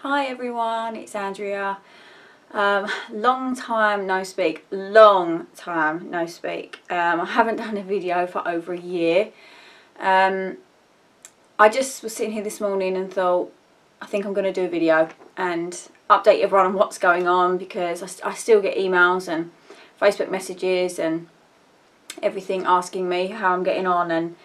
Hi everyone, it's Andrea. Long time no speak. I haven't done a video for over a year. I just was sitting here this morning and thought, I think I'm going to do a video and update everyone on what's going on, because I still get emails and Facebook messages and everything asking me how I'm getting on, and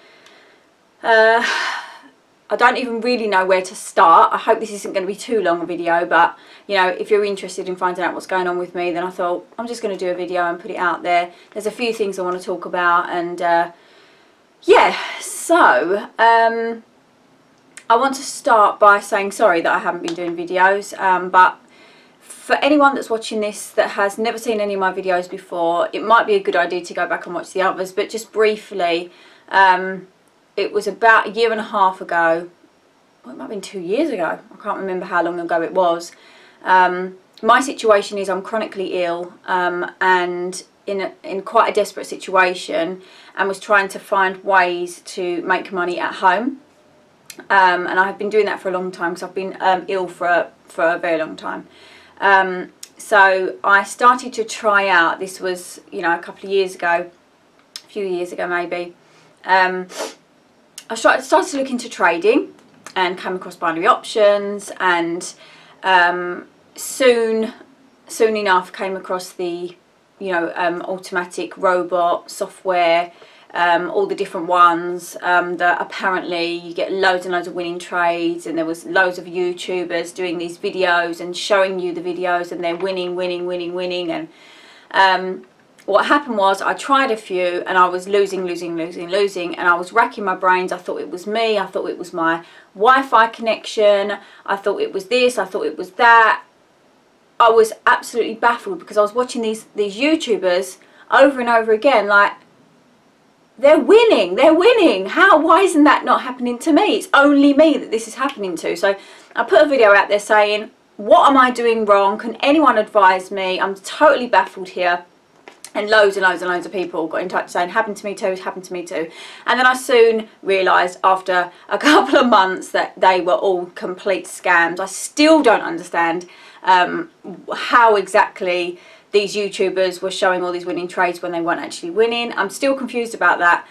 I don't even really know where to start. I hope this isn't going to be too long a video, but you know, if you're interested in finding out what's going on with me, then I thought I'm just going to do a video and put it out there. There's a few things I want to talk about, and yeah, so I want to start by saying sorry that I haven't been doing videos, but for anyone that's watching this that has never seen any of my videos before, it might be a good idea to go back and watch the others. But just briefly, it was about a year and a half ago, well, it might have been 2 years ago, I can't remember how long ago it was. My situation is I'm chronically ill, and in quite a desperate situation, and was trying to find ways to make money at home. And I have been doing that for a long time, because I've been ill for a very long time. So I started to try out, this was, you know, a couple of years ago, a few years ago maybe, I started to look into trading and came across binary options, and soon enough came across the, you know, automatic robot software, all the different ones, that apparently you get loads and loads of winning trades, and there was loads of YouTubers doing these videos and showing you the videos, and they're winning, and what happened was I tried a few and I was losing, and I was racking my brains. I thought it was me, I thought it was my Wi-Fi connection, I thought it was this, I thought it was that. I was absolutely baffled, because I was watching these YouTubers over and over again, like, they're winning, why isn't that not happening to me? It's only me that this is happening to. So I put a video out there saying, what am I doing wrong? Can anyone advise me? I'm totally baffled here. And loads of people got in touch saying, happened to me too, happened to me too. And then I soon realised after a couple of months that they were all complete scams. I still don't understand how exactly these YouTubers were showing all these winning trades when they weren't actually winning. I'm still confused about that.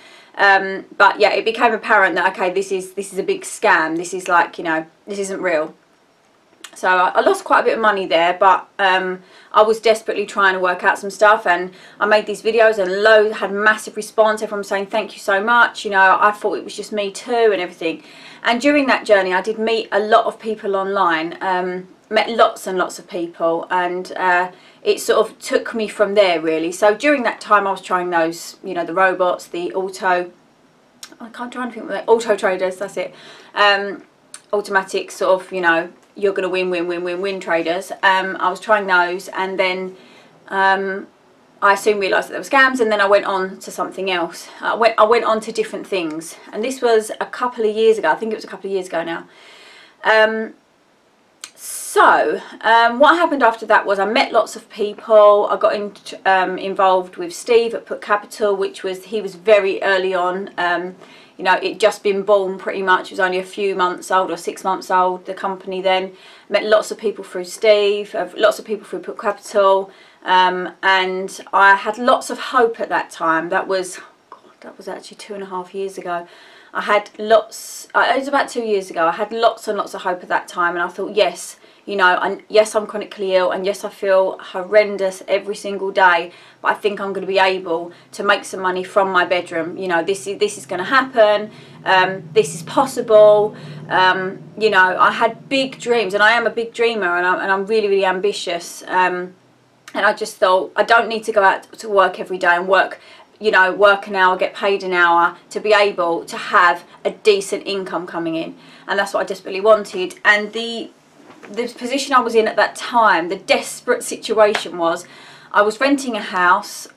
But yeah, it became apparent that, okay, this is a big scam. This is like, you know, this isn't real. So I lost quite a bit of money there, but I was desperately trying to work out some stuff, and I made these videos and had massive response. Everyone was saying thank you so much, you know, I thought it was just me too and everything. And during that journey I did meet a lot of people online, met lots and lots of people, and it sort of took me from there really. So during that time I was trying those, you know, the robots, the auto traders, that's it, automatic sort of, you know, you're going to win traders. I was trying those, and then I soon realised that there were scams, and then I went on to something else. I went on to different things, and this was a couple of years ago. I think it was a couple of years ago now. What happened after that was I met lots of people. I got involved with Steve at Put Capital, he was very early on. You know, it just been born pretty much. It was only a few months old, or 6 months old, the company then. Met lots of people through Steve, lots of people through Put Capital, and I had lots of hope at that time. That was actually 2.5 years ago. I had lots, it was about 2 years ago, I had lots and lots of hope at that time, and I thought, yes, you know, yes, I'm chronically ill, and yes, I feel horrendous every single day, but I think I'm going to be able to make some money from my bedroom. You know, this is going to happen. This is possible. You know, I had big dreams, and I am a big dreamer, and I'm really ambitious. And I just thought, I don't need to go out to work every day and work, you know, work an hour, get paid an hour, to be able to have a decent income coming in. And that's what I desperately wanted. And the position I was in at that time, the desperate situation was, I was renting a house,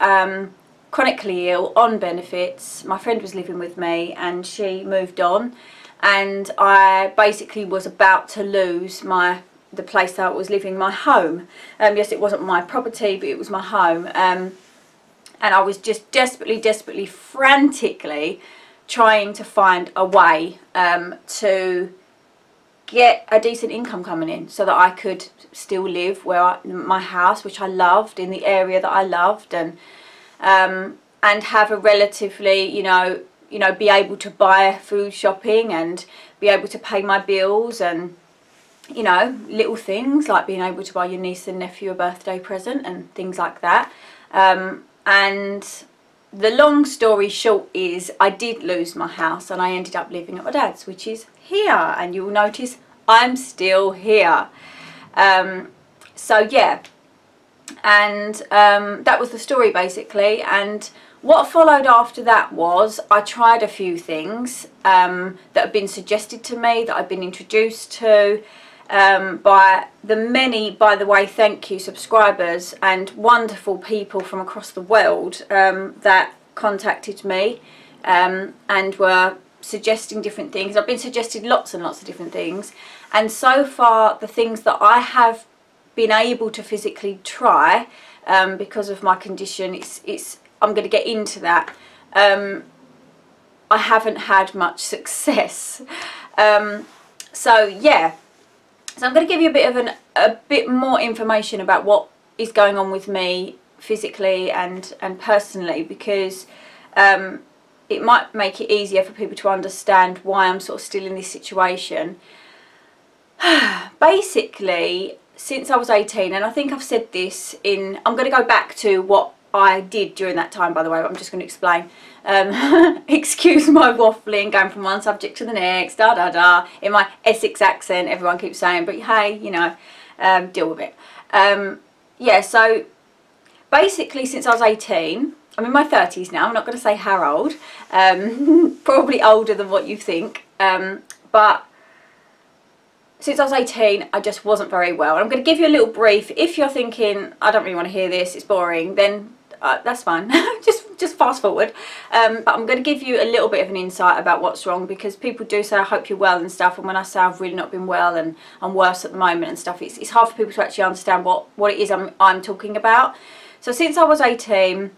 chronically ill, on benefits. My friend was living with me, and she moved on, and I basically was about to lose the place that I was living, my home. Yes, it wasn't my property, but it was my home. And I was just desperately, frantically trying to find a way to get a decent income coming in so that I could still live my house, which I loved, in the area that I loved, and have a relatively, you know, be able to buy food shopping and be able to pay my bills, and, you know, little things like being able to buy your niece and nephew a birthday present and things like that. And the long story short is I did lose my house and I ended up living at my dad's, which is here, and you'll notice I'm still here. So yeah, and that was the story basically. And what followed after that was I tried a few things that have been suggested to me, that I've been introduced to by the many, by the way, thank you, subscribers and wonderful people from across the world that contacted me and were suggesting different things. I've been suggested lots and lots of different things, and so far the things that I have been able to physically try because of my condition, I'm going to get into that, I haven't had much success. So yeah, so I'm going to give you a bit more information about what is going on with me physically and personally, because it might make it easier for people to understand why I'm sort of still in this situation. Basically, since I was 18, and I think I've said this I'm going to go back to what I did during that time, by the way, but I'm just going to explain. Excuse my waffling, going from one subject to the next, in my Essex accent, everyone keeps saying, but hey, you know, deal with it. Yeah, so basically since I was 18, I'm in my 30s now, I'm not going to say how old, probably older than what you think, but since I was 18, I just wasn't very well. And I'm going to give you a little brief. If you're thinking, I don't really want to hear this, it's boring, then that's fine. just fast forward. But I'm going to give you a little bit of an insight about what's wrong, because people do say, I hope you're well and stuff. And when I say I've really not been well and I'm worse at the moment and stuff, it's hard for people to actually understand what it is I'm talking about. So since I was 18, you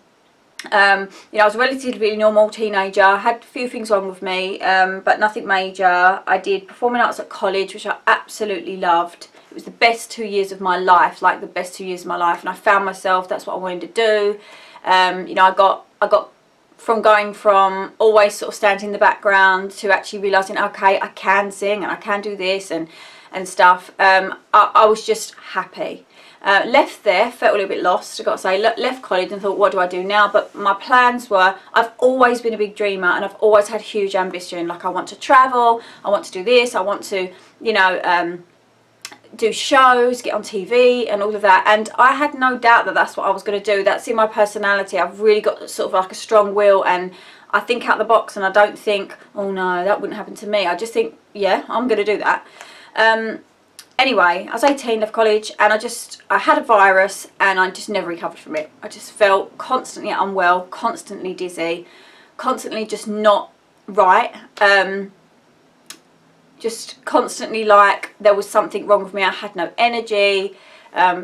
know, I was a relatively normal teenager. I had a few things wrong with me, but nothing major. I did performing arts at college, which I absolutely loved. It was the best 2 years of my life, like the best 2 years of my life, and I found myself, that's what I wanted to do. You know, I got from going from always sort of standing in the background to actually realising, okay, I can sing and I can do this and stuff. I was just happy. Left there, felt a little bit lost, I've got to say. Left college and thought, what do I do now? But my plans were, I've always been a big dreamer and I've always had huge ambition. Like, I want to travel, I want to do this, I want to, you know, do shows, get on TV and all of that. And I had no doubt that that's what I was going to do. That's in my personality. I've really got sort of like a strong will, and I think out the box, and I don't think, oh no, that wouldn't happen to me. I just think, yeah, I'm going to do that. Anyway, I was 18, left college, and I had a virus and I just never recovered from it. I just felt constantly unwell, constantly dizzy, constantly just not right. Just constantly like there was something wrong with me. I had no energy,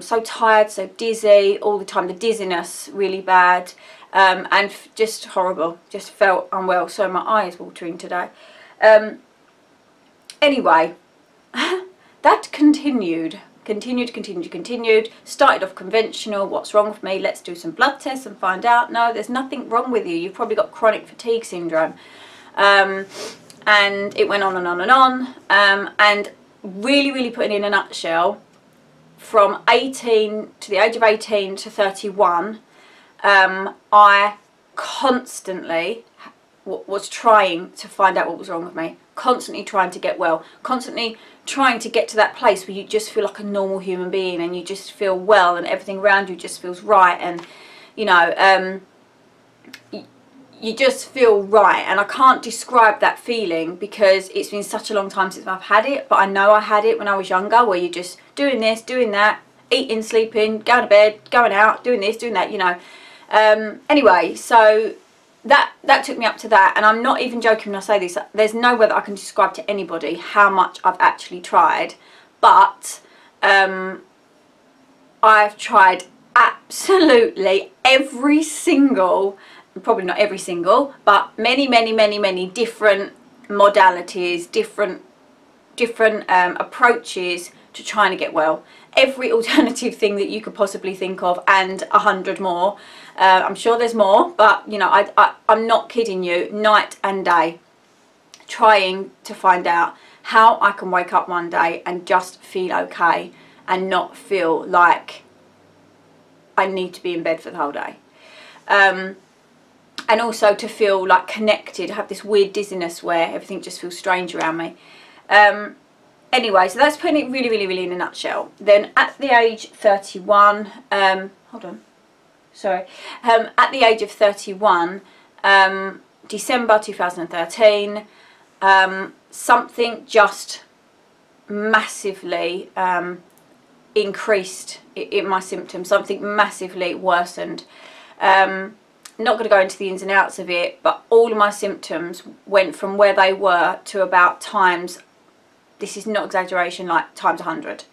so tired, so dizzy all the time. The dizziness really bad, and just horrible. Just felt unwell. So my eye is watering today. Anyway. That continued. Started off conventional. What's wrong with me? Let's do some blood tests and find out. No, there's nothing wrong with you. You've probably got chronic fatigue syndrome. And it went on and on and on. And really putting in a nutshell, from 18 to the age of 18 to 31, I constantly was trying to find out what was wrong with me. Constantly trying to get well. Constantly trying to get to that place where you just feel like a normal human being and you just feel well and everything around you just feels right, and you know, you just feel right. And I can't describe that feeling because it's been such a long time since I've had it, but I know I had it when I was younger, where you're just doing this, doing that, eating, sleeping, going to bed, going out, doing this, doing that, you know. Anyway, so that took me up to that, and I'm not even joking when I say this. There's no way that I can describe to anybody how much I've actually tried, but I've tried absolutely every single, probably not every single, but many different modalities, different different approaches to trying to get well. Every alternative thing that you could possibly think of, and 100 more. I'm sure there's more, but you know, I'm not kidding you, night and day, trying to find out how I can wake up one day and just feel okay and not feel like I need to be in bed for the whole day. And also to feel like connected, have this weird dizziness where everything just feels strange around me. Anyway, so that's putting it really, really, really in a nutshell. Then at the age 31, hold on, sorry. At the age of 31, December 2013, something just massively increased in my symptoms. Something massively worsened. Not going to go into the ins and outs of it, but all of my symptoms went from where they were to about times, this is not exaggeration, like times 100.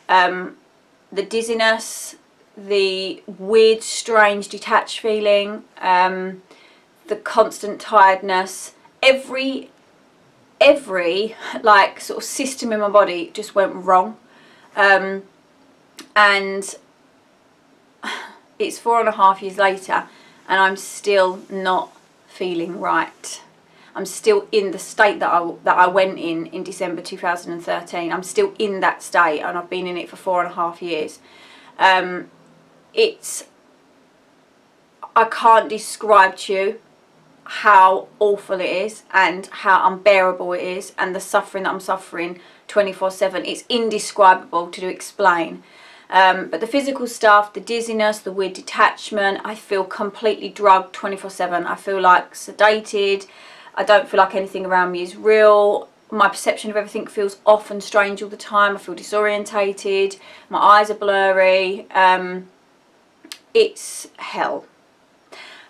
The dizziness, the weird, strange, detached feeling, the constant tiredness, every like sort of system in my body just went wrong. And it's 4.5 years later, and I'm still not feeling right. I'm still in the state that I went in December 2013. I'm still in that state, and I've been in it for 4.5 years. I can't describe to you how awful it is and how unbearable it is, and the suffering that I'm suffering 24/7. It's indescribable to explain. But the physical stuff, the dizziness, the weird detachment, I feel completely drugged 24/7. I feel like sedated. I don't feel like anything around me is real. My perception of everything feels off and strange all the time. I feel disorientated. My eyes are blurry. It's hell.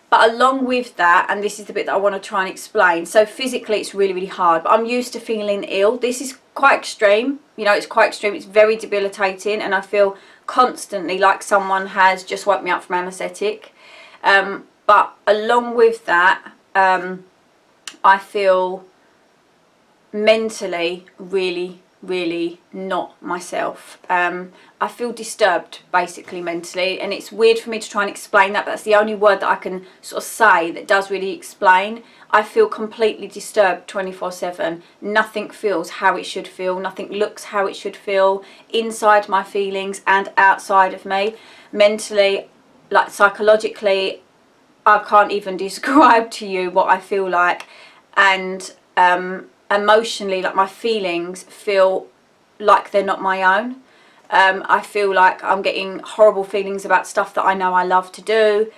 But along with that, and this is the bit that I want to try and explain, so physically it's really, really hard, but I'm used to feeling ill. This is quite extreme, you know, it's quite extreme, it's very debilitating, and I feel constantly like someone has just woke me up from anaesthetic. But along with that, I feel mentally really, really not myself. I feel disturbed, basically, mentally, and it's weird for me to try and explain that, but that's the only word that I can sort of say that does really explain. I feel completely disturbed 24/7. Nothing feels how it should feel, nothing looks how it should feel, inside my feelings and outside of me. Mentally, like psychologically, I can't even describe to you what I feel like, and emotionally, like my feelings feel like they're not my own. I feel like I'm getting horrible feelings about stuff that I know I love to do.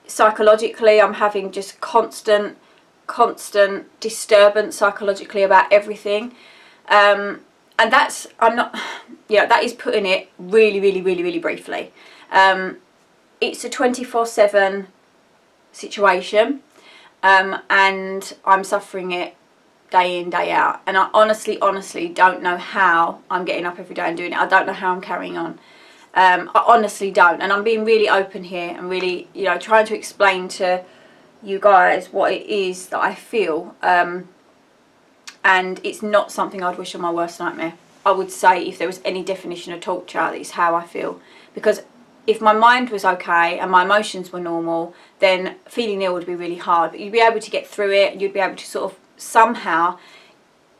Psychologically, I'm having just constant disturbance psychologically about everything. And that's, I'm not, yeah, that is putting it really, really, really, really briefly. It's a 24/7 situation, and I'm suffering it day in, day out, and I honestly don't know how I'm getting up every day and doing it. I don't know how I'm carrying on. I honestly don't, and I'm being really open here and really, you know, trying to explain to you guys what it is that I feel, and it's not something I'd wish on my worst nightmare. I would say if there was any definition of torture, that is how I feel, because if my mind was okay and my emotions were normal, then feeling ill would be really hard, but you'd be able to get through it, and you'd be able to sort of somehow,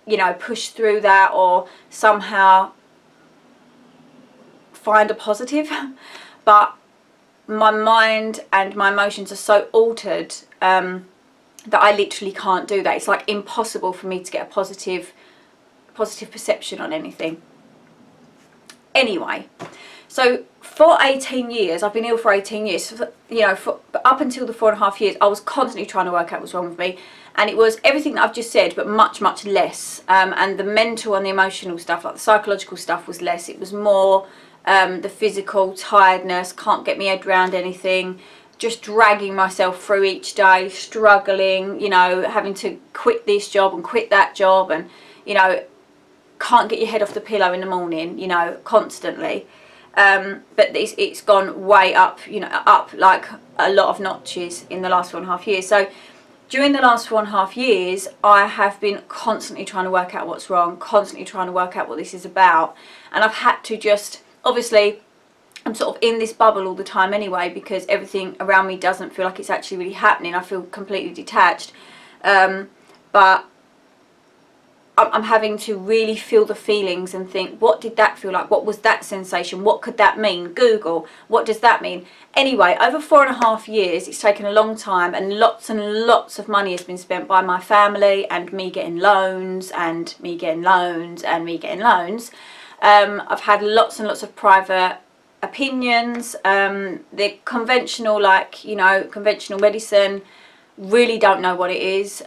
you know, push through that, or somehow find a positive. But my mind and my emotions are so altered that I literally can't do that. It's like impossible for me to get a positive perception on anything. Anyway, so for 18 years, I've been ill for 18 years, you know, up until the 4.5 years, I was constantly trying to work out what's wrong with me. And it was everything that I've just said, but much, much less. And the mental and the emotional stuff, like the psychological stuff, was less. It was more the physical tiredness, can't get my head around anything, just dragging myself through each day, struggling, you know, having to quit this job and quit that job, and, you know, can't get your head off the pillow in the morning, you know, constantly. But it's gone way up, you know, up like a lot of notches in the last 4.5 years. So during the last 4.5 years, I have been constantly trying to work out what's wrong, constantly trying to work out what this is about. And I've had to just, obviously, I'm sort of in this bubble all the time anyway, because everything around me doesn't feel like it's actually really happening. I feel completely detached. But I'm having to really feel the feelings and think, what did that feel like? What was that sensation? What could that mean? Google, what does that mean? Anyway, over 4.5 years, it's taken a long time, and lots of money has been spent by my family, and me getting loans, and me getting loans, and me getting loans. I've had lots and lots of private opinions. The conventional, like, you know, conventional medicine, really don't know what it is.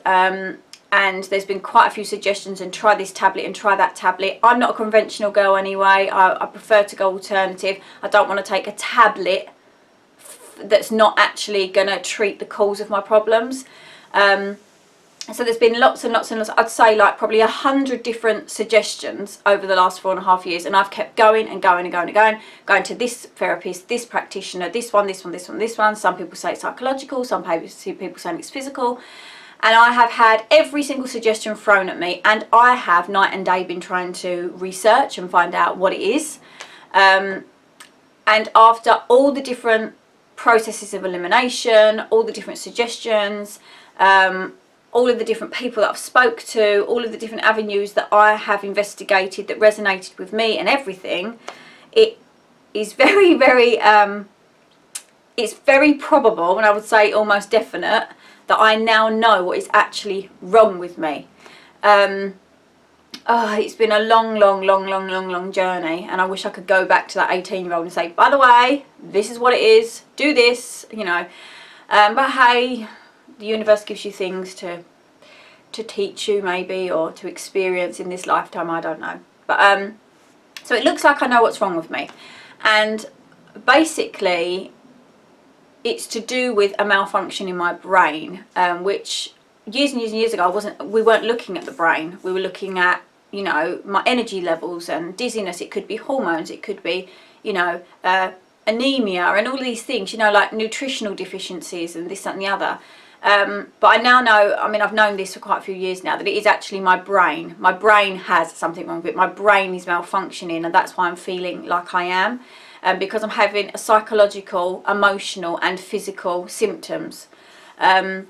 And there's been quite a few suggestions, and try this tablet and try that tablet. I'm not a conventional girl anyway. I prefer to go alternative. I don't want to take a tablet that's not actually going to treat the cause of my problems. So there's been lots and lots and lots, I'd say like probably 100 different suggestions over the last 4.5 years, and I've kept going and going and going and going to this therapist, this practitioner, this one, this one, this one, this one. Some people say it's psychological, some people say it's physical. And I have had every single suggestion thrown at me, and I have night and day been trying to research and find out what it is. And after all the different processes of elimination, all the different suggestions, all of the different people that I've spoke to, all of the different avenues that I have investigated that resonated with me and everything, it is very, very, it's very probable, and I would say almost definite, that I now know what is actually wrong with me. It's been a long journey, and I wish I could go back to that 18-year-old and say, by the way, this is what it is, do this, you know. But hey, the universe gives you things to teach you, maybe, or to experience in this lifetime, I don't know. But so it looks like I know what's wrong with me, and basically it's to do with a malfunction in my brain, which years and years and years ago we weren't looking at the brain. We were looking at, you know, my energy levels and dizziness. It could be hormones, it could be, you know, anemia and all these things, you know, like nutritional deficiencies and this, that and the other. But I now know, I mean, I've known this for quite a few years now, that it is actually my brain. My brain has something wrong with it. My brain is malfunctioning, and that's why I'm feeling like I am. Because I'm having a psychological, emotional and physical symptoms. So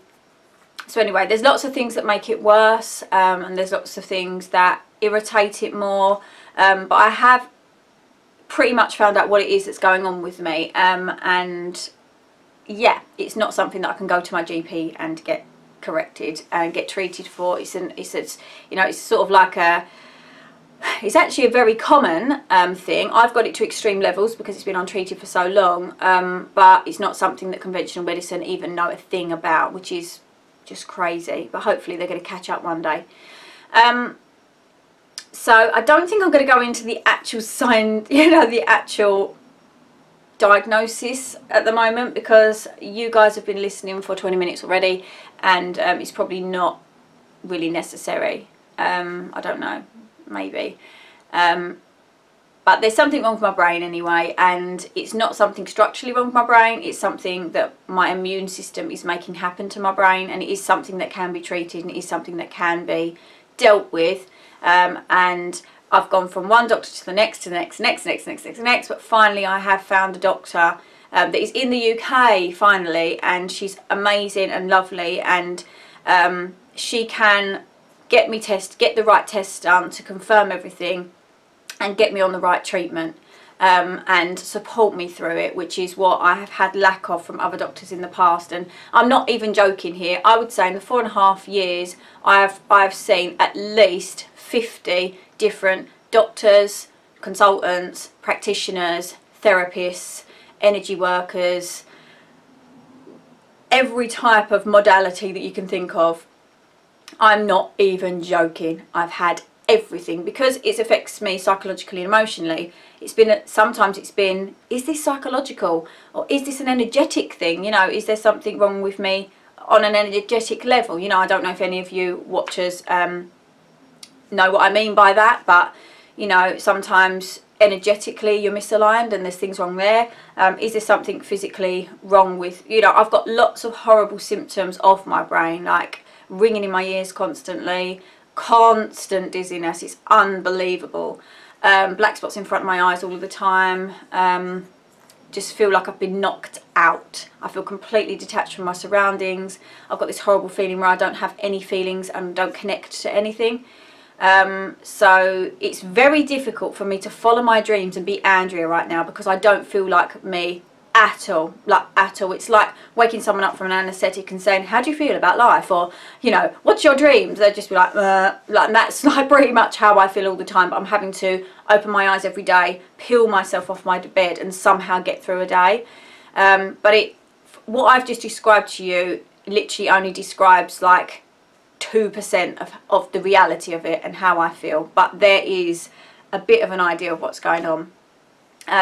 anyway, there's lots of things that make it worse, and there's lots of things that irritate it more. But I have pretty much found out what it is that's going on with me. And yeah, it's not something that I can go to my GP and get corrected and get treated for. It's you know, it's sort of like a, it's actually a very common thing. I've got it to extreme levels because it's been untreated for so long, but it's not something that conventional medicine even know a thing about, which is just crazy. But hopefully they're going to catch up one day. So I don't think I'm going to go into the actual sign, you know, the actual diagnosis at the moment, because you guys have been listening for 20 minutes already, and it's probably not really necessary. I don't know. Maybe, but there's something wrong with my brain anyway, and it's not something structurally wrong with my brain. It's something that my immune system is making happen to my brain, and it is something that can be treated, and it is something that can be dealt with. And I've gone from one doctor to the next, to the next, but finally I have found a doctor that is in the UK finally, and she's amazing and lovely, and she can get the right tests done to confirm everything and get me on the right treatment, and support me through it, which is what I have had lack of from other doctors in the past. And I'm not even joking here. I would say in the 4.5 years I've seen at least 50 different doctors, consultants, practitioners, therapists, energy workers, every type of modality that you can think of. I'm not even joking. I've had everything, because it affects me psychologically and emotionally. Sometimes it's been, is this psychological, or is this an energetic thing? You know, is there something wrong with me on an energetic level? You know, I don't know if any of you watchers know what I mean by that, but you know, sometimes energetically you're misaligned and there's things wrong there? Is there something physically wrong with, you know, I've got lots of horrible symptoms of my brain, like ringing in my ears constantly, constant dizziness, it's unbelievable. Black spots in front of my eyes all of the time. Just feel like I've been knocked out. I feel completely detached from my surroundings. I've got this horrible feeling where I don't have any feelings and don't connect to anything. So it's very difficult for me to follow my dreams and be Andrea right now, because I don't feel like me at all, like at all. It's like waking someone up from an anaesthetic and saying, how do you feel about life? Or, you know, what's your dreams? They'd just be like, and that's like pretty much how I feel all the time. But I'm having to open my eyes every day, peel myself off my bed and somehow get through a day. But what I've just described to you literally only describes like 2% of the reality of it and how I feel. But there is a bit of an idea of what's going on.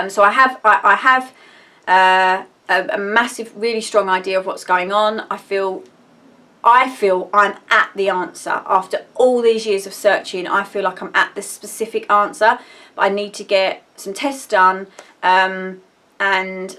So I have a massive, really strong idea of what's going on. I feel I'm at the answer. After all these years of searching, I feel like I'm at the specific answer. But I need to get some tests done, and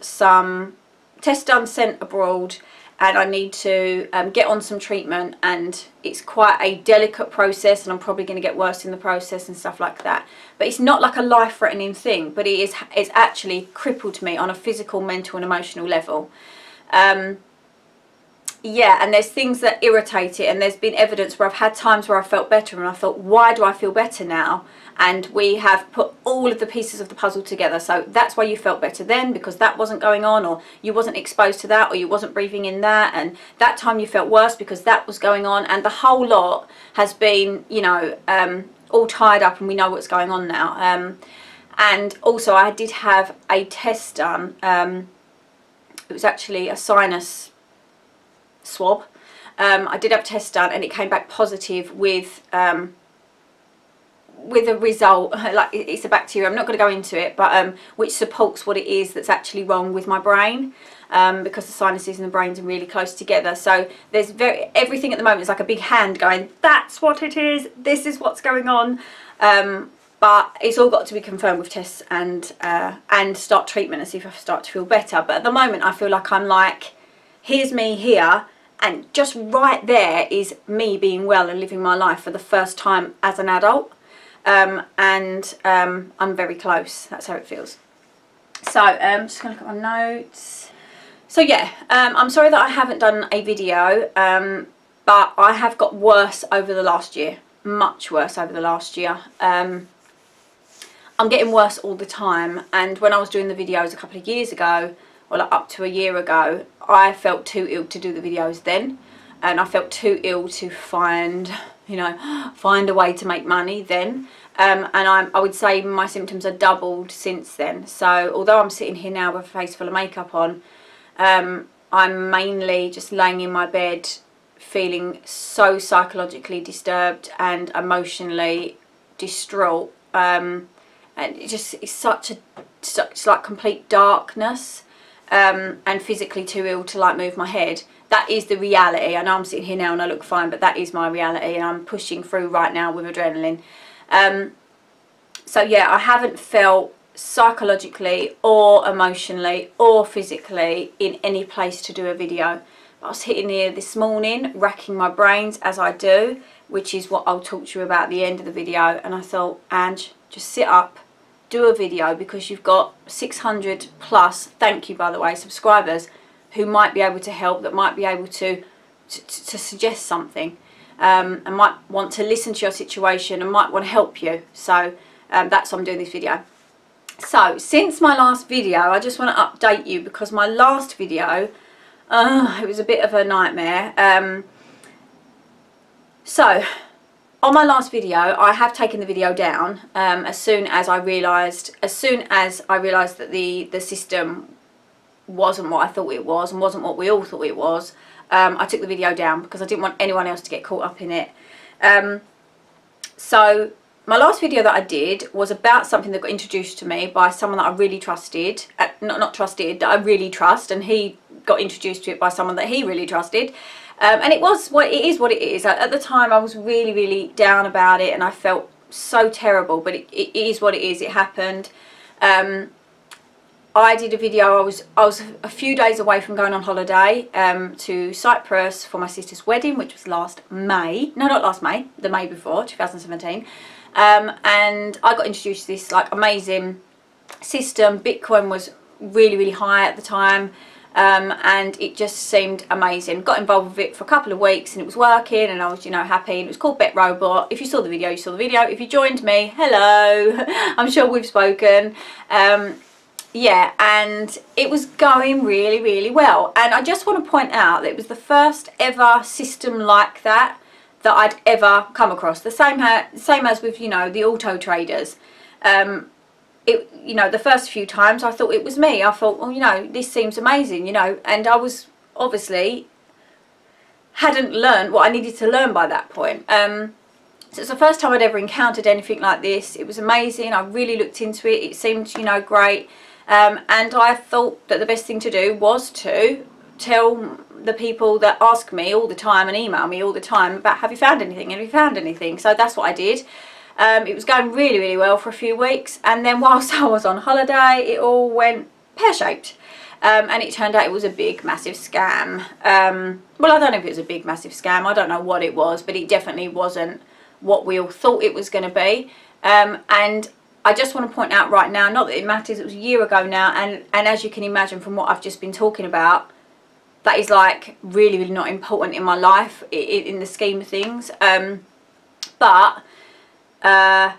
some tests done sent abroad, and I need to get on some treatment, and it's quite a delicate process, and I'm probably going to get worse in the process and stuff like that. But it's not like a life-threatening thing, but it's actually crippled me on a physical, mental and emotional level. Yeah, and there's things that irritate it, and there's been evidence where I've had times where I felt better and I thought, why do I feel better now? And we have put all of the pieces of the puzzle together. So that's why you felt better then, because that wasn't going on, or you wasn't exposed to that, or you wasn't breathing in that, and that time you felt worse because that was going on, and the whole lot has been, you know, all tied up, and we know what's going on now. And also I did have a test done. It was actually a sinus swab. I did have a test done, and it came back positive with a result, like it's a bacteria, I'm not going to go into it, but which supports what it is that's actually wrong with my brain, because the sinuses and the brains are really close together. So there's everything at the moment is like a big hand going, that's what it is, this is what's going on. But it's all got to be confirmed with tests and start treatment and see if I start to feel better. But at the moment I feel like I'm like, here's me here, and just right there is me being well and living my life for the first time as an adult. I'm very close. That's how it feels. So just gonna look at my notes. So yeah, I'm sorry that I haven't done a video, but I have got worse over the last year, much worse over the last year. I'm getting worse all the time, and when I was doing the videos a couple of years ago, or like up to a year ago, I felt too ill to do the videos then, and I felt too ill to find, you know, find a way to make money then. And I would say my symptoms are doubled since then. So although I'm sitting here now with a face full of makeup on, I'm mainly just laying in my bed feeling so psychologically disturbed and emotionally distraught. And it's such like complete darkness, and physically too ill to like move my head. That is the reality. I know I'm sitting here now and I look fine, but that is my reality, and I'm pushing through right now with adrenaline. So yeah, I haven't felt psychologically or emotionally or physically in any place to do a video. I was sitting here this morning racking my brains, as I do, which is what I'll talk to you about at the end of the video, and I thought, Ange, just sit up, do a video, because you've got 600 plus, thank you by the way, subscribers who might be able to help, that might be able to suggest something, and might want to listen to your situation and might want to help you. So that's why I'm doing this video. So since my last video, I just want to update you, because my last video, it was a bit of a nightmare. So on my last video, I have taken the video down as soon as I realised that the system wasn't what I thought it was, and wasn't what we all thought it was. I took the video down because I didn't want anyone else to get caught up in it. So my last video that I did was about something that got introduced to me by someone that I really trusted, not trusted, that I really trust, and he got introduced to it by someone that he really trusted. And it is what it is. At the time I was really, really down about it, and I felt so terrible, but it is what it is. It happened. I did a video. I was a few days away from going on holiday to Cyprus for my sister's wedding, which was last May. No, not last May, the May before, 2017. And I got introduced to this like amazing system. Bitcoin was really, really high at the time. And it just seemed amazing. Got involved with it for a couple of weeks and it was working and I was, you know, happy. And it was called BetRobot. If you saw the video, you saw the video. If you joined me, hello. I'm sure we've spoken. Yeah, and it was going really, really well. And I just want to point out that it was the first ever system like that I'd ever come across. The same as with, you know, the auto traders. You know, the first few times I thought it was me. I thought, well, you know, this seems amazing, you know, and I was obviously hadn't learned what I needed to learn by that point. So it's the first time I'd ever encountered anything like this. It was amazing. I really looked into it. It seemed, you know, great. And I thought that the best thing to do was to tell the people that ask me all the time and email me all the time about, have you found anything? Have you found anything? So that's what I did. It was going really, really well for a few weeks. And then whilst I was on holiday, it all went pear-shaped. And it turned out it was a big, massive scam. Well, I don't know if it was a big, massive scam. I don't know what it was, but it definitely wasn't what we all thought it was going to be. And I just want to point out right now, not that it matters, it was a year ago now, and as you can imagine from what I've just been talking about, that is like really, really not important in my life in the scheme of things. But yeah,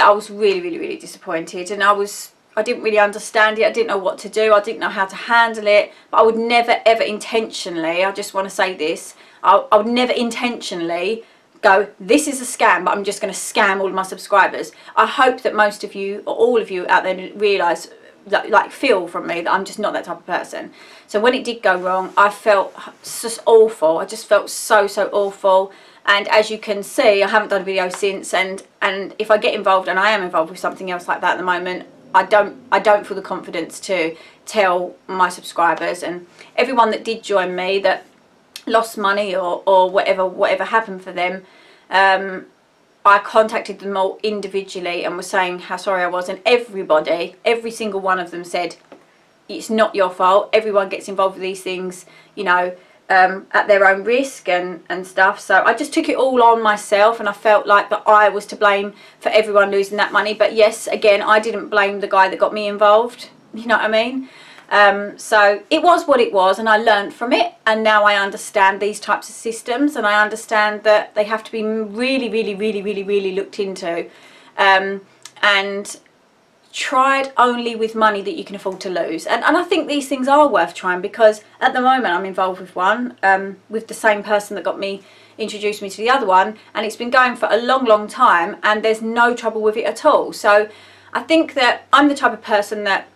I was really, really, really disappointed, and I didn't really understand it. I didn't know what to do. I didn't know how to handle it. But I would never, ever intentionally, I just want to say this, I would never intentionally go, this is a scam, but I'm just going to scam all of my subscribers. I hope that most of you, or all of you out there, realise, that, like, feel from me that I'm just not that type of person. So when it did go wrong, I felt just awful. I just felt so, so awful. And as you can see, I haven't done a video since, and if I get involved, and I am involved with something else like that at the moment, I don't feel the confidence to tell my subscribers and everyone that did join me that lost money or whatever happened for them. I contacted them all individually and was saying how sorry I was, and every single one of them said, it's not your fault. Everyone gets involved with these things, you know, at their own risk and stuff. So I just took it all on myself, and I felt like that I was to blame for everyone losing that money. But yes, again, I didn't blame the guy that got me involved, you know what I mean? So it was what it was, and I learned from it, and now I understand these types of systems, and I understand that they have to be really, really, really, really, really looked into, and tried only with money that you can afford to lose. And I think these things are worth trying, because at the moment I'm involved with one, with the same person that introduced me to the other one, and it's been going for a long, long time, and there's no trouble with it at all. So I think that I'm the type of person that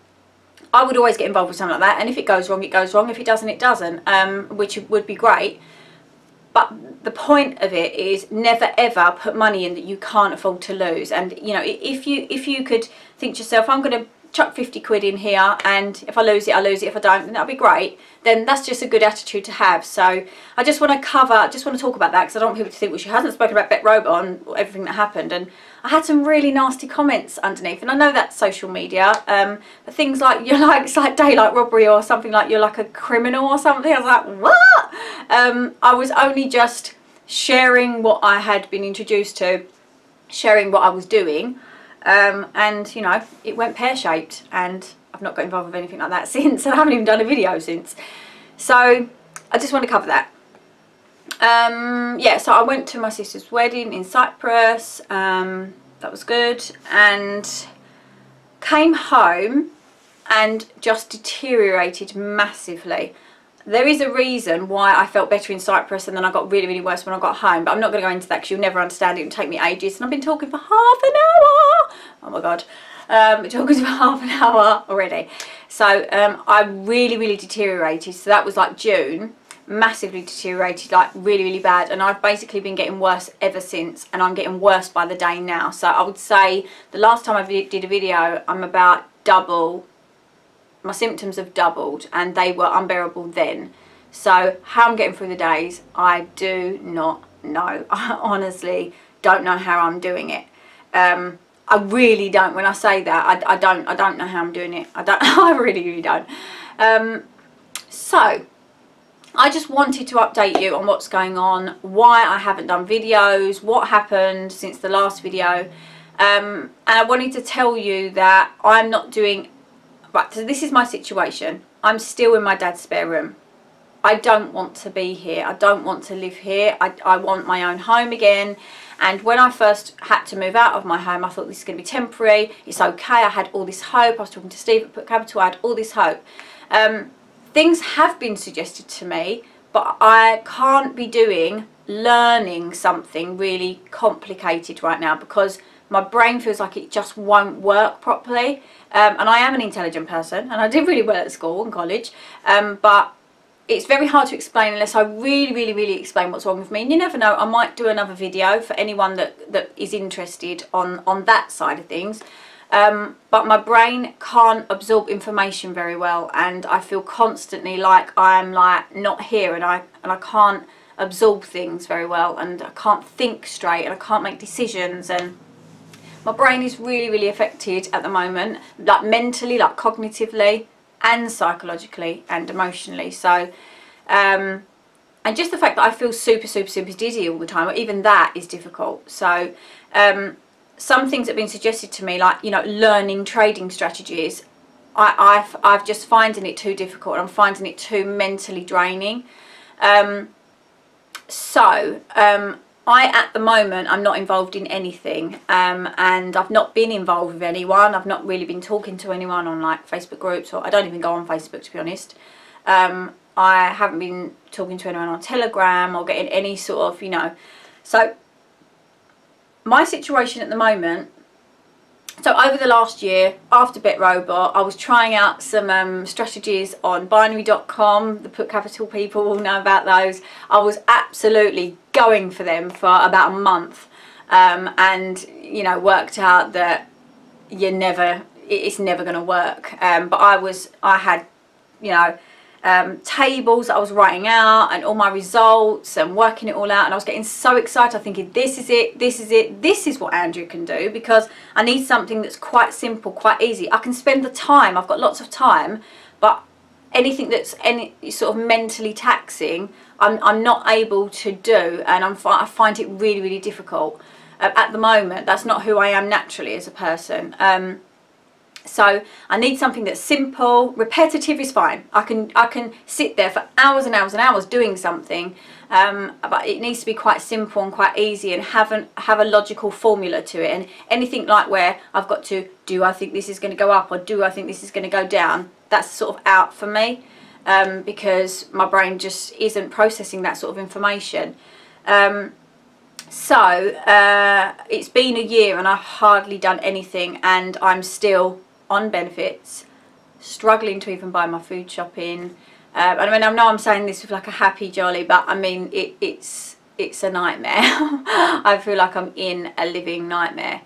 I would always get involved with something like that, and if it goes wrong, it goes wrong. If it doesn't, it doesn't, which would be great. But the point of it is never ever put money in that you can't afford to lose. And you know, if you could think to yourself, I'm going to chuck 50 quid in here, and if I lose it, I lose it. If I don't, then that'll be great. Then that's just a good attitude to have. So I just want to talk about that, because I don't want people to think, well, she hasn't spoken about BetRobot and everything that happened. And I had some really nasty comments underneath, and I know that's social media, but things like, it's like daylight robbery, or something like you're like a criminal or something. I was like, what? I was only just sharing what I had been introduced to, sharing what I was doing, and you know, it went pear-shaped, and I've not got involved with anything like that since, and I haven't even done a video since. So I just want to cover that. Yeah, so I went to my sister's wedding in Cyprus, that was good, and came home and just deteriorated massively. There is a reason why I felt better in Cyprus and then I got really, really worse when I got home, but I'm not going to go into that because you'll never understand it. It will take me ages, and I've been talking for half an hour. Oh my god, talking for half an hour already. So I really, really deteriorated. So that was like June. Massively deteriorated, like really, really bad, and I've basically been getting worse ever since, and I'm getting worse by the day now. So I would say the last time I did a video, I'm about double. My symptoms have doubled, and they were unbearable then. So how I'm getting through the days, I do not know. I honestly don't know how I'm doing it. I really don't. When I say that, I don't know how I'm doing it. I really don't. So I just wanted to update you on what's going on, why I haven't done videos, what happened since the last video. And I wanted to tell you that I'm not doing... Right, so this is my situation. I'm still in my dad's spare room. I don't want to be here. I don't want to live here. I want my own home again. And when I first had to move out of my home, I thought this is going to be temporary. It's okay. I had all this hope. I was talking to Steve at Put Capital. I had all this hope. Things have been suggested to me, but I can't be learning something really complicated right now because my brain feels like it just won't work properly. And I am an intelligent person, and I did really well at school and college, but it's very hard to explain unless I really explain what's wrong with me. And you never know, I might do another video for anyone that is interested on that side of things. But my brain can't absorb information very well, and I feel constantly like I'm like not here, and I can't absorb things very well, and I can't think straight, and I can't make decisions, and my brain is really affected at the moment, like mentally, like cognitively, and psychologically and emotionally. So and just the fact that I feel super dizzy all the time, even that is difficult. So some things that have been suggested to me, like, you know, learning trading strategies, I've just finding it too difficult. I'm finding it too mentally draining. At the moment, I'm not involved in anything, and I've not been involved with anyone. I've not really been talking to anyone on like Facebook groups, or I don't even go on Facebook, to be honest. I haven't been talking to anyone on Telegram or getting any sort of, you know. So my situation at the moment, so over the last year, after BetRobot, I was trying out some strategies on Binary.com. The Put Capital people will know about those. I was absolutely going for them for about a month, and, you know, worked out that it's never going to work. But I had, you know, tables that I was writing out and all my results and working it all out, and I was getting so excited. I'm thinking, this is it, this is what Andrea can do, because I need something that's quite simple, quite easy. I can spend the time, I've got lots of time, but anything that's any sort of mentally taxing, I'm not able to do, and I find it really difficult. At the moment, that's not who I am naturally as a person. So I need something that's simple. Repetitive is fine. I can sit there for hours and hours doing something, but it needs to be quite simple and quite easy, and have a logical formula to it. And anything like where I've got to, do I think this is going to go up, or do I think this is going to go down, that's sort of out for me, because my brain just isn't processing that sort of information. So it's been a year and I've hardly done anything, and I'm still on benefits, struggling to even buy my food shopping. And I mean, I know I'm saying this with like a happy jolly, but I mean it's a nightmare. I feel like I'm in a living nightmare.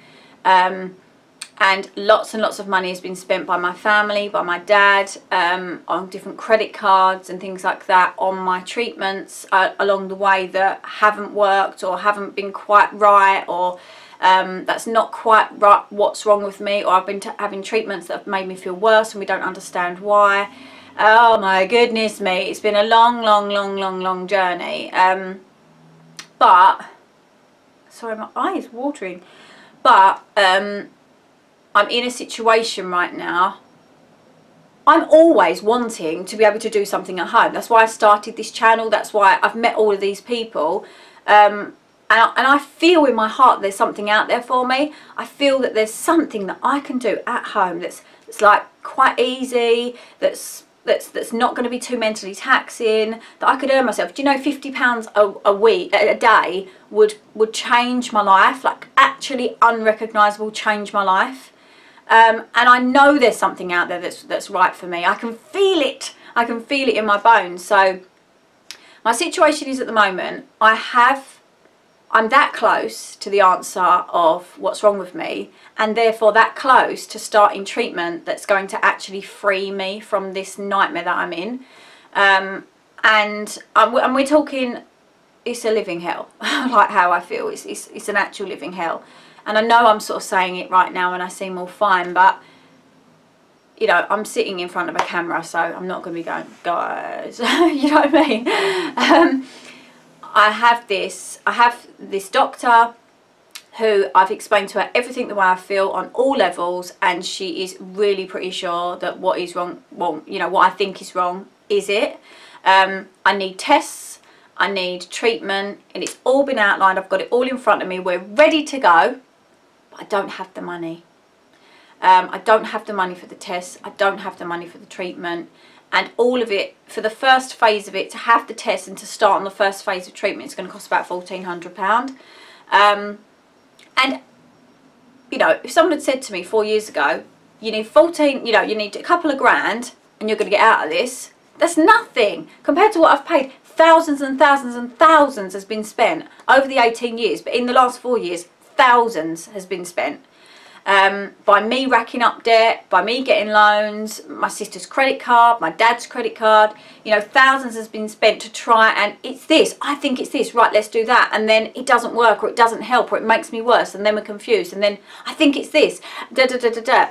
And lots of money has been spent by my family, by my dad, on different credit cards and things like that, on my treatments along the way that haven't worked or haven't been quite right, or that's not quite right what's wrong with me, or I've been having treatments that have made me feel worse and we don't understand why. Oh my goodness me, it's been a long journey. But sorry, my eye is watering. But I'm in a situation right now. I'm always wanting to be able to do something at home. That's why I started this channel. That's why I've met all of these people. And I feel in my heart there's something out there for me. I feel that there's something that I can do at home that's like quite easy, that's not going to be too mentally taxing, that I could earn myself. Do you know, £50 a week, a day would change my life, like actually unrecognisable, change my life. And I know there's something out there that's right for me. I can feel it. I can feel it in my bones. So my situation is, at the moment, I'm that close to the answer of what's wrong with me, and therefore that close to starting treatment that's going to actually free me from this nightmare that I'm in. And we're talking, it's a living hell, like how I feel. It's an actual living hell. And I know I'm sort of saying it right now and I seem all fine, but you know, I'm sitting in front of a camera, so I'm not going to be going, guys, you know what I mean? I have this doctor who I've explained to her everything the way I feel on all levels, and she is really pretty sure that what is wrong, well, you know, what I think is wrong is it. I need tests, I need treatment, and it's all been outlined. I've got it all in front of me. We're ready to go, but I don't have the money. I don't have the money for the tests, I don't have the money for the treatment, and all of it, for the first phase of it, to have the tests and to start on the first phase of treatment, it's going to cost about £1,400. And, you know, if someone had said to me 4 years ago, you need you need a couple of grand and you're going to get out of this, that's nothing compared to what I've paid. Thousands and thousands and thousands has been spent over the 18 years, but in the last 4 years, thousands has been spent. By me racking up debt, by me getting loans, my sister's credit card, my dad's credit card, you know, thousands has been spent to try, and it's this, I think it's this, right, let's do that, and then it doesn't work, or it doesn't help, or it makes me worse, and then we're confused, and then I think it's this, da da da da da.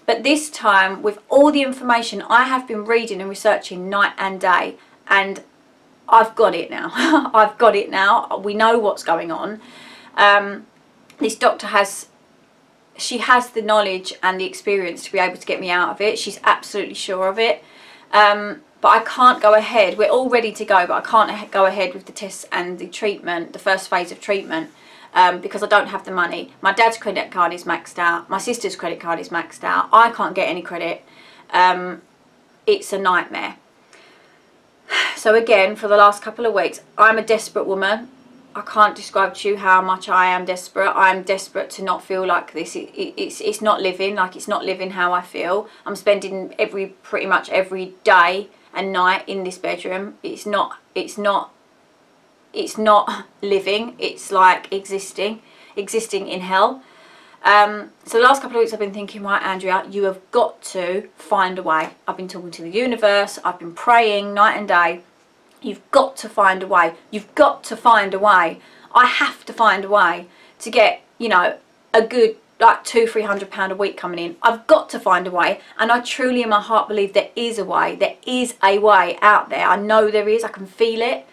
But this time, with all the information I have been reading and researching night and day, and I've got it now, I've got it now, we know what's going on. This doctor has the knowledge and the experience to be able to get me out of it. She's absolutely sure of it. But I can't go ahead. We're all ready to go, but I can't go ahead with the tests and the treatment, the first phase of treatment, because I don't have the money. My dad's credit card is maxed out. My sister's credit card is maxed out. I can't get any credit. It's a nightmare. So again, for the last couple of weeks, I'm a desperate woman. I can't describe to you how much I am desperate. I'm desperate to not feel like this. It's not living, like it's not living how I feel. I'm spending pretty much every day and night in this bedroom. It's not living. It's like existing in hell. So the last couple of weeks I've been thinking, right, Andrea, you have got to find a way. I've been talking to the universe. I've been praying night and day. You've got to find a way. You've got to find a way. I have to find a way to get, you know, a good like £200-300 a week coming in. I've got to find a way, and I truly in my heart believe there is a way. There is a way out there. I know there is. I can feel it.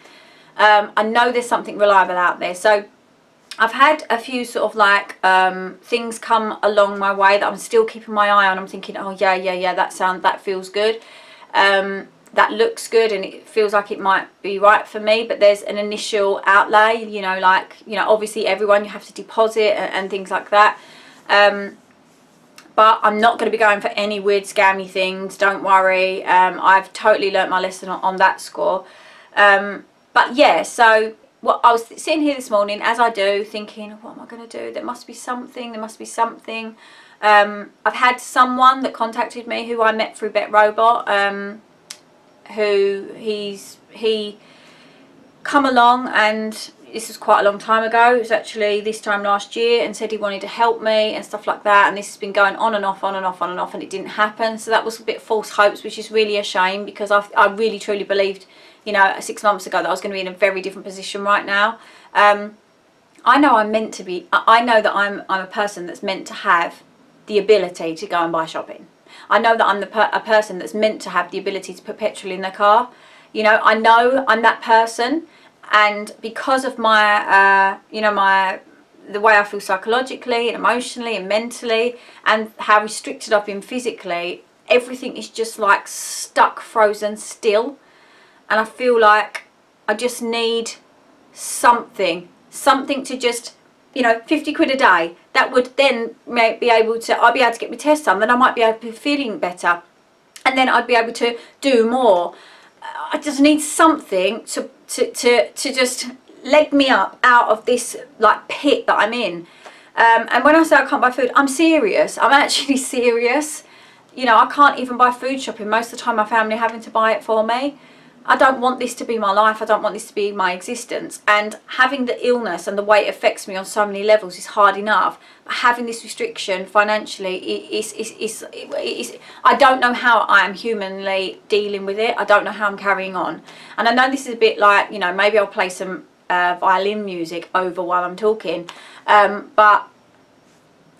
I know there's something reliable out there. So I've had a few sort of like things come along my way that I'm still keeping my eye on. I'm thinking, oh yeah, that feels good. That looks good, and it feels like it might be right for me, but there's an initial outlay, you know, like, you know, obviously everyone, you have to deposit and things like that. But I'm not going to be going for any weird scammy things, don't worry. I've totally learnt my lesson on that score. But yeah, so what I was sitting here this morning, as I do, thinking, what am I going to do? There must be something, there must be something. I've had someone that contacted me who I met through Bet Robot, who he come along, and this was quite a long time ago. It was actually this time last year, and said he wanted to help me and stuff like that, and this has been going on and off, and it didn't happen. So that was a bit false hopes, which is really a shame, because I really truly believed, you know, 6 months ago that I was going to be in a very different position right now. I know I'm meant to be, I know that I'm a person that's meant to have the ability to go and buy shopping. I know that I'm a person that's meant to have the ability to put petrol in their car. You know I'm that person, and because of my, you know, the way I feel psychologically and emotionally and mentally, and how restricted I've been physically, everything is just like stuck, frozen still, and I feel like I just need something to just, you know, 50 quid a day. That would then be able to, I'd be able to get my test done, then I might be able to be feeling better, and then I'd be able to do more. I just need something to just leg me up out of this like pit that I'm in. And when I say I can't buy food, I'm serious. I'm actually serious. You know, I can't even buy food shopping. Most of the time my family are having to buy it for me. I don't want this to be my life. I don't want this to be my existence. And having the illness and the way it affects me on so many levels is hard enough. But having this restriction financially is I don't know how I am humanly dealing with it. I don't know how I'm carrying on. And I know this is a bit like, you know, maybe I'll play some violin music over while I'm talking. But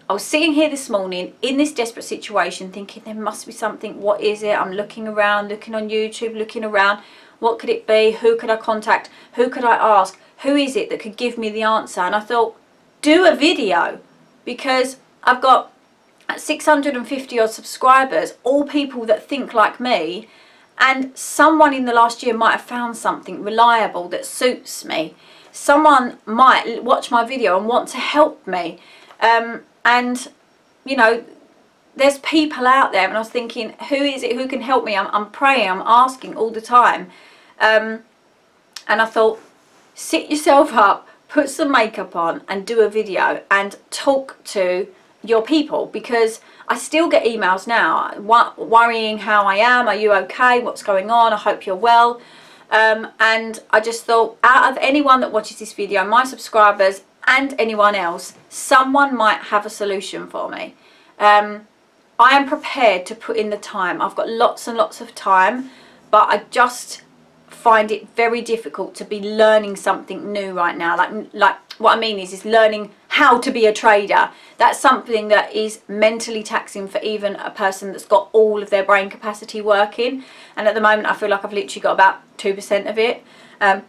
I was sitting here this morning in this desperate situation thinking there must be something. What is it? I'm looking around, looking on YouTube, looking around. What could it be? Who could I contact? Who could I ask? Who is it that could give me the answer? And I thought, do a video, because I've got 650 odd subscribers, all people that think like me, and someone in the last year might have found something reliable that suits me. Someone might watch my video and want to help me. And, you know, there's people out there, and I was thinking, who is it who can help me? I'm praying, I'm asking all the time. And I thought, sit yourself up, put some makeup on and do a video and talk to your people, because I still get emails now worrying how I am. Are you okay? What's going on? I hope you're well. And I just thought, out of anyone that watches this video, my subscribers and anyone else, someone might have a solution for me. I am prepared to put in the time. I've got lots and lots of time, but I just find it very difficult to be learning something new right now. Like what I mean is learning how to be a trader. That's something that is mentally taxing for even a person that's got all of their brain capacity working. And at the moment I feel like I've literally got about 2% of it. I'm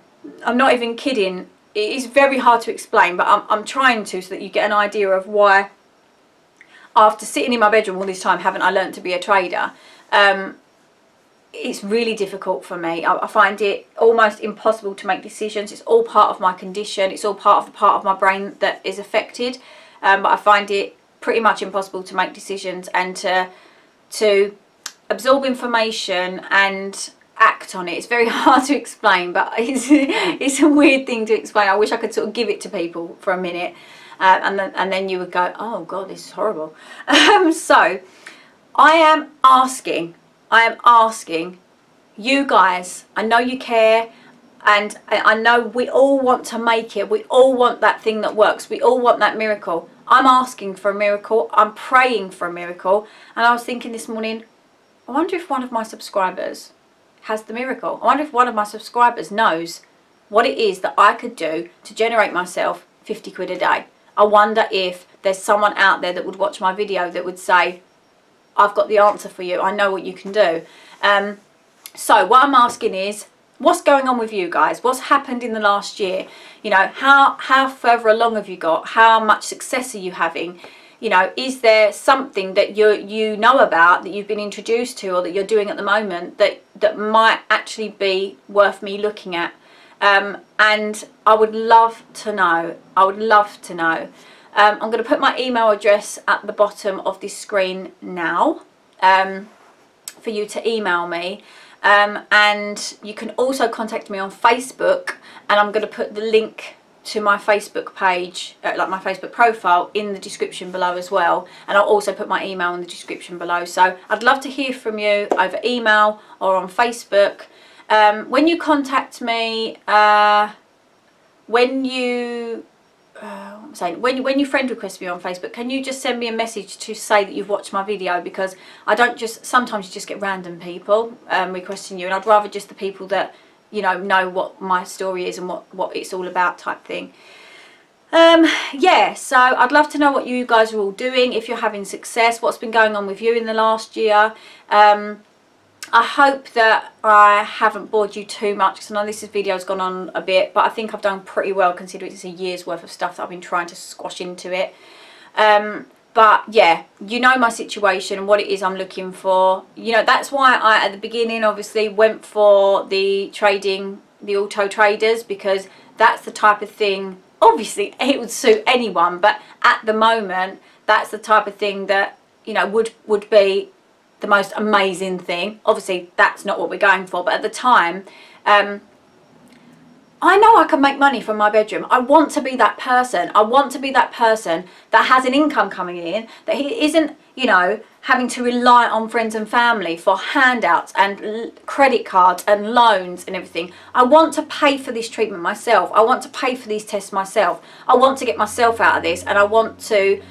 not even kidding. It is very hard to explain, but I'm trying to, so that you get an idea of why, after sitting in my bedroom all this time, haven't I learned to be a trader. It's really difficult for me. I find it almost impossible to make decisions. It's all part of my condition. It's all part of my brain that is affected. But I find it pretty much impossible to make decisions and to absorb information and act on it. It's very hard to explain, but it's a weird thing to explain. I wish I could sort of give it to people for a minute, and then you would go, oh God, this is horrible. So I am asking you guys, I know you care, and I know we all want to make it. We all want that thing that works. We all want that miracle. I'm asking for a miracle. I'm praying for a miracle. And I was thinking this morning, I wonder if one of my subscribers has the miracle. I wonder if one of my subscribers knows what it is that I could do to generate myself 50 quid a day. I wonder if there's someone out there that would watch my video that would say, I've got the answer for you. I know what you can do. So what I'm asking is, what's going on with you guys? What's happened in the last year? You know, how further along have you got? How much success are you having? You know, is there something that you know about, that you've been introduced to, or that you're doing at the moment that might actually be worth me looking at? And I would love to know. I would love to know. I'm going to put my email address at the bottom of this screen now, for you to email me. And you can also contact me on Facebook, and I'm going to put the link to my Facebook page, like my Facebook profile, in the description below as well. And I'll also put my email in the description below. So I'd love to hear from you over email or on Facebook. When you contact me, when you friend request me on Facebook, can you just send me a message to say that you've watched my video? Because I don't just, sometimes you just get random people requesting you, and I'd rather just the people that, you know what my story is and what it's all about type thing. Yeah, so I'd love to know what you guys are all doing, if you're having success, what's been going on with you in the last year. I hope that I haven't bored you too much, because I know this video's gone on a bit, but I think I've done pretty well considering it's a year's worth of stuff that I've been trying to squash into it. But yeah, you know my situation and what it is I'm looking for. You know, that's why I, at the beginning, obviously went for the trading, the auto traders, because that's the type of thing, obviously it would suit anyone, but at the moment, that's the type of thing that, you know, would be the most amazing thing. Obviously that's not what we're going for, but at the time, I know I can make money from my bedroom. I want to be that person. I want to be that person that has an income coming in, that he isn't, you know, having to rely on friends and family for handouts and credit cards and loans and everything. I want to pay for this treatment myself. I want to pay for these tests myself. I want to get myself out of this, and I want to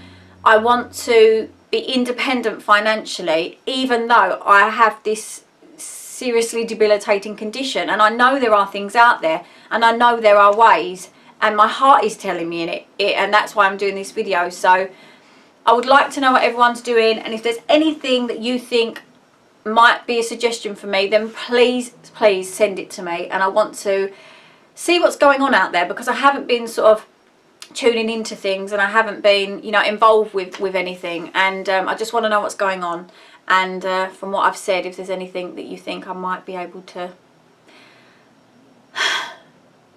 be independent financially, even though I have this seriously debilitating condition. And I know there are things out there, and I know there are ways, and my heart is telling me in it, and that's why I'm doing this video. So I would like to know what everyone's doing, and if there's anything that you think might be a suggestion for me, then please send it to me. And I want to see what's going on out there, because I haven't been sort of tuning into things, and I haven't been, you know, involved with anything, and I just want to know what's going on. And from what I've said, if there's anything that you think I might be able to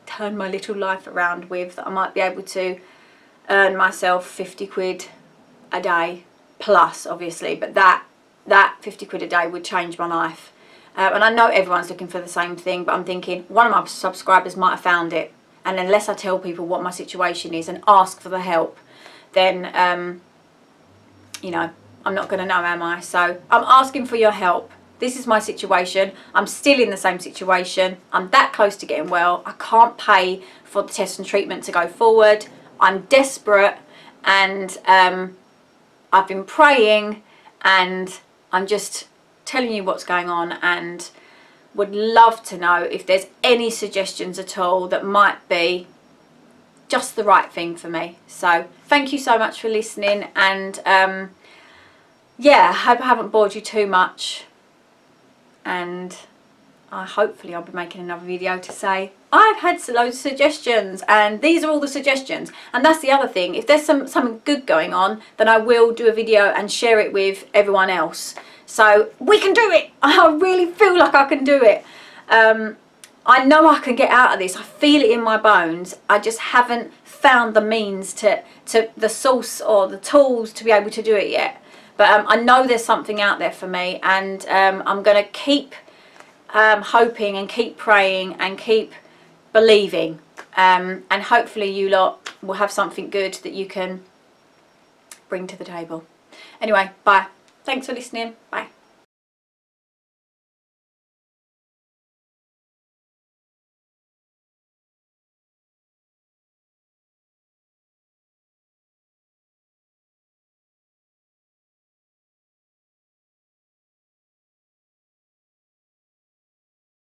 turn my little life around with, that I might be able to earn myself 50 quid a day plus, obviously, but that 50 quid a day would change my life. And I know everyone's looking for the same thing, but I'm thinking one of my subscribers might have found it, and unless I tell people what my situation is and ask for the help, then you know, I'm not going to know, am I? So I'm asking for your help. This is my situation. I'm still in the same situation. I'm that close to getting well. I can't pay for the test and treatment to go forward. I'm desperate, and I've been praying, and I'm just telling you what's going on, and would love to know if there's any suggestions at all that might be just the right thing for me. So thank you so much for listening, and yeah, I hope I haven't bored you too much, and hopefully I'll be making another video to say I've had loads of suggestions, and these are all the suggestions. And that's the other thing, if there's something good going on, then I will do a video and share it with everyone else. So we can do it. I really feel like I can do it. I know I can get out of this. I feel it in my bones. I just haven't found the means to the source or the tools to be able to do it yet. But I know there's something out there for me, and I'm going to keep hoping and keep praying and keep believing. And hopefully you lot will have something good that you can bring to the table. Anyway, bye. Thanks for listening. Bye.